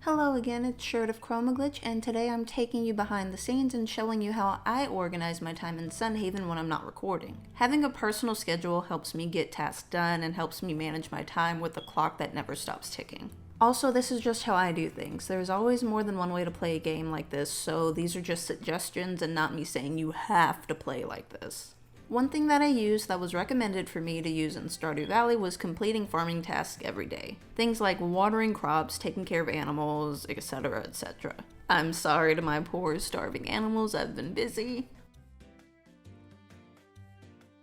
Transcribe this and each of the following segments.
Hello again, it's Shirt of ChromaGlitch, and today I'm taking you behind the scenes and showing you how I organize my time in Sunhaven when I'm not recording. Having a personal schedule helps me get tasks done and helps me manage my time with a clock that never stops ticking. Also, this is just how I do things. There's always more than one way to play a game like this, so these are just suggestions and not me saying you have to play like this. One thing that I used that was recommended for me to use in Stardew Valley was completing farming tasks every day. Things like watering crops, taking care of animals, etc, etc. I'm sorry to my poor starving animals, I've been busy.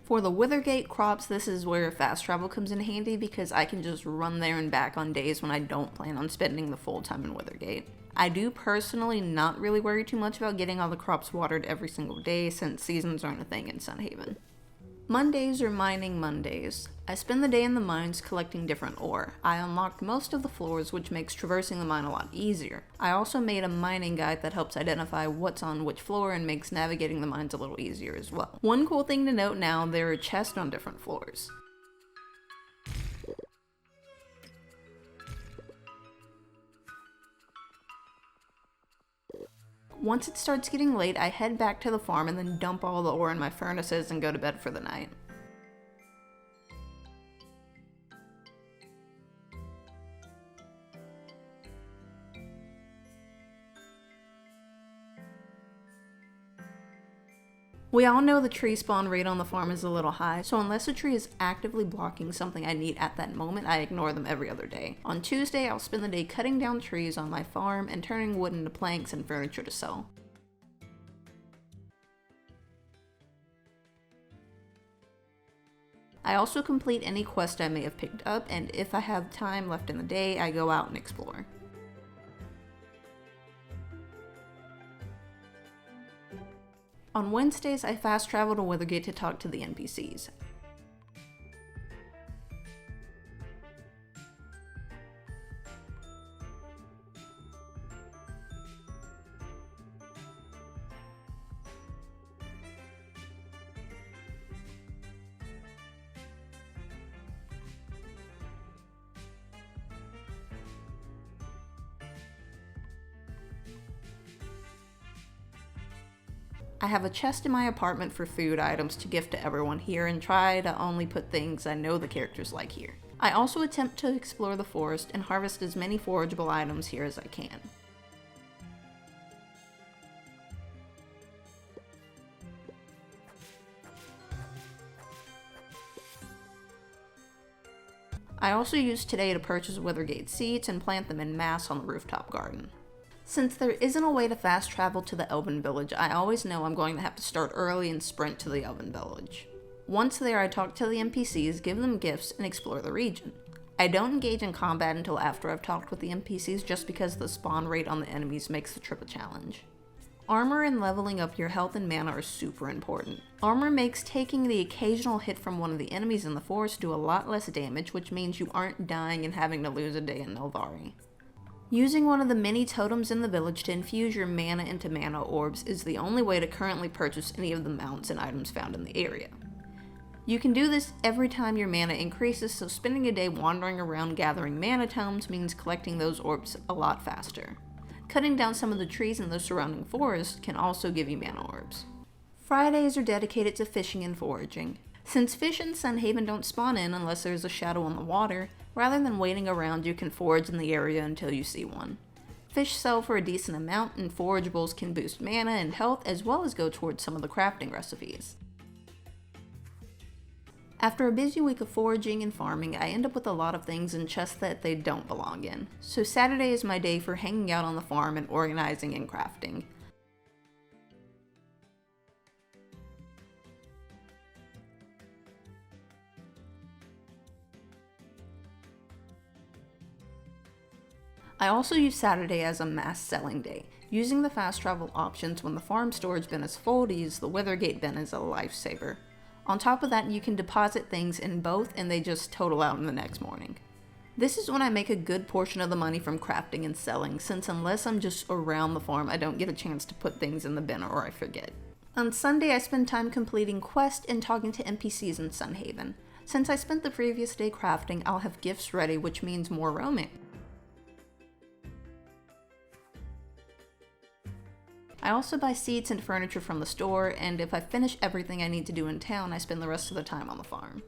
For the Withergate crops, this is where fast travel comes in handy because I can just run there and back on days when I don't plan on spending the full time in Withergate. I do personally not really worry too much about getting all the crops watered every single day since seasons aren't a thing in Sunhaven. Mondays are mining Mondays. I spend the day in the mines collecting different ore. I unlocked most of the floors, which makes traversing the mine a lot easier. I also made a mining guide that helps identify what's on which floor and makes navigating the mines a little easier as well. One cool thing to note now, there are chests on different floors. Once it starts getting late, I head back to the farm and then dump all the ore in my furnaces and go to bed for the night. We all know the tree spawn rate on the farm is a little high, so unless a tree is actively blocking something I need at that moment, I ignore them every other day. On Tuesday, I'll spend the day cutting down trees on my farm and turning wood into planks and furniture to sell. I also complete any quest I may have picked up, and if I have time left in the day, I go out and explore. On Wednesdays, I fast travel to Withergate to talk to the NPCs. I have a chest in my apartment for food items to gift to everyone here and try to only put things I know the characters like here. I also attempt to explore the forest and harvest as many forageable items here as I can. I also used today to purchase Withergate seeds and plant them in mass on the rooftop garden. Since there isn't a way to fast travel to the Elven Village, I always know I'm going to have to start early and sprint to the Elven Village. Once there, I talk to the NPCs, give them gifts, and explore the region. I don't engage in combat until after I've talked with the NPCs just because the spawn rate on the enemies makes the trip a challenge. Armor and leveling up your health and mana are super important. Armor makes taking the occasional hit from one of the enemies in the forest do a lot less damage, which means you aren't dying and having to lose a day in Nelvari. Using one of the mini totems in the village to infuse your mana into mana orbs is the only way to currently purchase any of the mounts and items found in the area. You can do this every time your mana increases, so spending a day wandering around gathering mana tomes means collecting those orbs a lot faster. Cutting down some of the trees in the surrounding forest can also give you mana orbs. Fridays are dedicated to fishing and foraging. Since fish in Sunhaven don't spawn in unless there's a shadow on the water, rather than waiting around, you can forage in the area until you see one. Fish sell for a decent amount, and forageables can boost mana and health as well as go towards some of the crafting recipes. After a busy week of foraging and farming, I end up with a lot of things in chests that they don't belong in. So Saturday is my day for hanging out on the farm and organizing and crafting. I also use Saturday as a mass selling day, using the fast travel options when the farm storage bin is full to use the Withergate bin as a lifesaver. On top of that, you can deposit things in both and they just total out in the next morning. This is when I make a good portion of the money from crafting and selling, since unless I'm just around the farm, I don't get a chance to put things in the bin or I forget. On Sunday, I spend time completing quests and talking to NPCs in Sunhaven. Since I spent the previous day crafting, I'll have gifts ready, which means more roaming. I also buy seats and furniture from the store, and if I finish everything I need to do in town, I spend the rest of the time on the farm.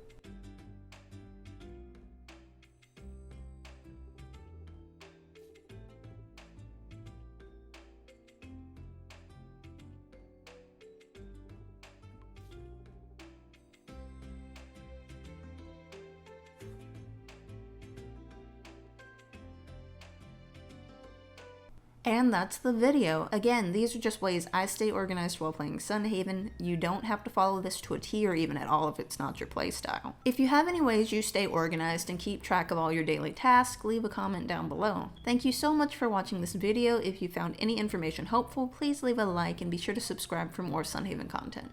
And that's the video. Again, these are just ways I stay organized while playing Sunhaven. You don't have to follow this to a T or even at all if it's not your playstyle. If you have any ways you stay organized and keep track of all your daily tasks, leave a comment down below. Thank you so much for watching this video. If you found any information helpful, please leave a like and be sure to subscribe for more Sunhaven content.